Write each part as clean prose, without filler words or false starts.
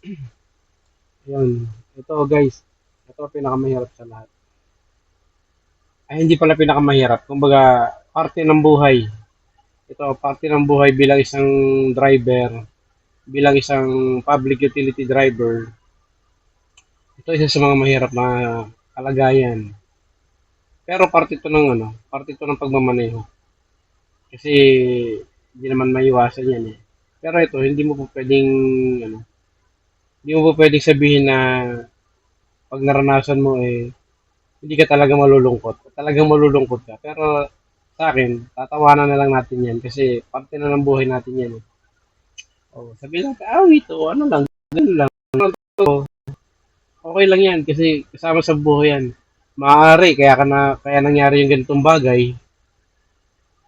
Ayun. Ito guys, ito ang pinakamahirap sa lahat. Ay, hindi pala pinakamahirap. Kumbaga, parte ng buhay. Ito, parte ng buhay bilang isang driver, bilang isang public utility driver. Ito isa sa mga mahirap na kalagayan. Pero parte ito ng parte ito ng pagmamaneho. Kasi hindi naman maiwasan yan eh. Pero ito, hindi mo po pwedeng ano, hindi mo po pwedeng sabihin na pag naranasan mo eh hindi ka talaga malulungkot. Talagang malulungkot ka. Pero sa akin, tatawanan na lang natin yan kasi parte na ng buhay natin yan eh. Oh, sabihin natin, ito, ano lang, ganun lang. Okay lang yan kasi kasama sa buhay yan. Maaari, kaya nangyari yung ganitong bagay,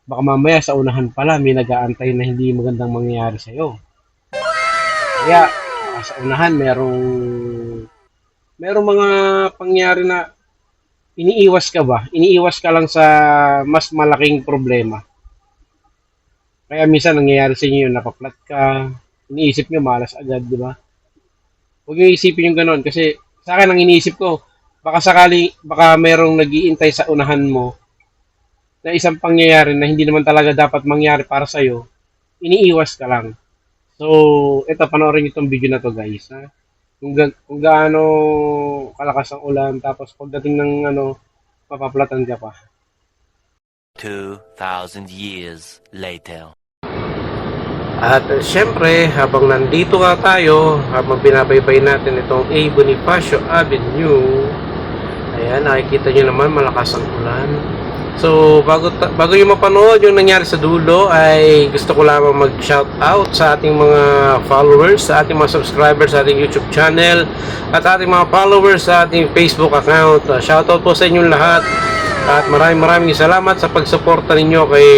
baka mamaya sa unahan pala may nag-aantay na hindi magandang mangyayari sa'yo. Kaya, sa unahan merong mga pangyari na iniiwas ka ba? Iniiwas ka lang sa mas malaking problema. Kaya minsan nangyayari sa inyo yung napaplat ka, iniisip nyo malas agad, di ba? Huwag nyo isipin yung ganon kasi sa akin ang iniisip ko, baka merong nag-iintay sa unahan mo na isang pangyayari na hindi naman talaga dapat mangyari para sa'yo, iniiwas ka lang. So, ito, panoorin itong video na to guys. Ha? Kung gaano kalakas ang ulan, tapos pagdating ng mapaplatan ka pa. 2,000 years later. At syempre, habang nandito nga tayo, habang binabaybay natin itong A. Bonifacio Avenue, ayan, nakikita nyo naman malakas ang ulan. So, bago nyo mapanood yung nangyari sa dulo, ay gusto ko lamang mag-shout out sa ating mga followers, sa ating mga subscribers sa ating YouTube channel, at ating mga followers sa ating Facebook account. Shout out po sa inyong lahat. At maraming salamat sa pagsuporta ninyo kay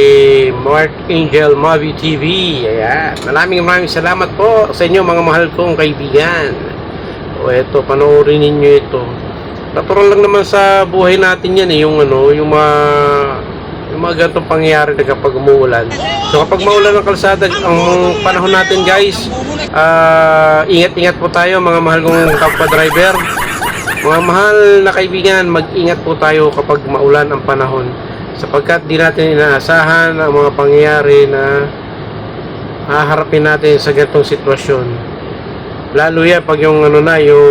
Mark Angel Movie TV. Ayan. Maraming salamat po sa inyo mga mahal kong kaibigan. O eto, panoorin ninyo ito. Natural lang naman sa buhay natin yan eh, yung mga ganitong pangyayari na kapag umuulan. So kapag maulan ng kalsada, ang panahon natin guys, ingat-ingat po tayo mga mahal kong kapwa-driver. Mga mahal na kaibigan, mag-ingat po tayo kapag maulan ang panahon sapagkat di natin inaasahan ang mga pangyayari na haharapin natin sa ganitong sitwasyon. Lalo yan pag yung yung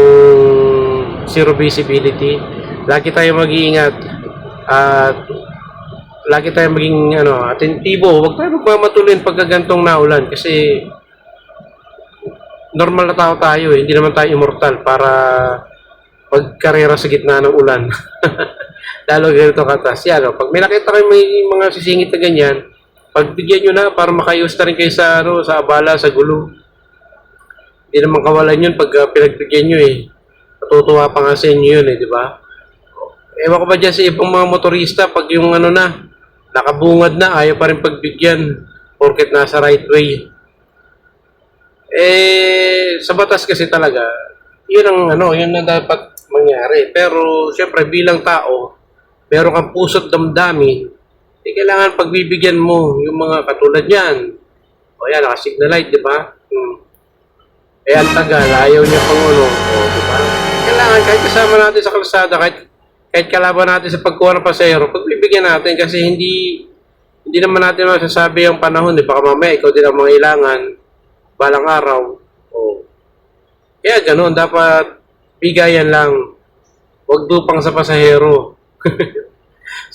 zero visibility. Lagi tayo mag-iingat at lagi tayo maging atentibo. Huwag tayo magmamatulin pag ganitong naulan kasi normal na tao tayo eh. Hindi naman tayo immortal para pagkarera sa gitna ng ulan. Lalo ganito katas. Yan, pag may nakita kayo may mga sisingit na ganyan, pagbigyan nyo na para makayos na rin kayo sa, sa abala, sa gulo. Hindi naman kawalan yun pag pinagbigyan nyo eh. Matutuwa pa nga sa inyo yun eh, di ba? Ewan ko ba dyan sa ibang mga motorista, pag yung nakabungad na, ayaw pa rin pagbigyan porket nasa right way. Sa batas kasi talaga, yun ang dapat mangyari. Pero, syempre, bilang tao, meron kang puso't damdamin, kailangan pagbibigyan mo yung mga katulad yan. O yan, naka-signal light, di ba? Ang tagal, ayaw niya pang di ba? Kailangan, kahit kasama natin sa kalsada, kahit kalaban natin sa pagkuha ng pasahero, pagbibigyan natin kasi hindi naman natin masasabi ang panahon, di ba? Mamaya, ikaw din ang mangailangan, balang araw. Kaya ganoon, dapat bigayan lang. Huwag dupang sa pasahero.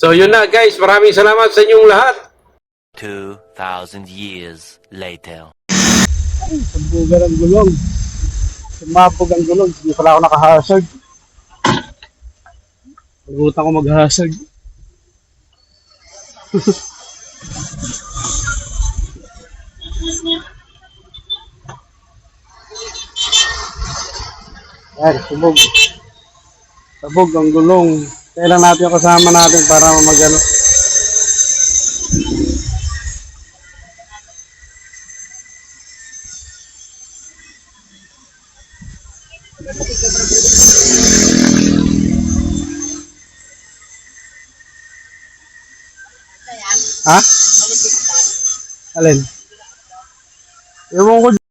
So yun na guys, maraming salamat sa inyong lahat. 2,000 years later. Ay, sabbugan ang gulong. Sumabog ang gulong. Hindi pala ako nakahasag. Pagbutan ko maghasag. Ay, subog. Sabog ang gulong. Kailan natin yung kasama natin para magano. Ha? Alin? Ewan ko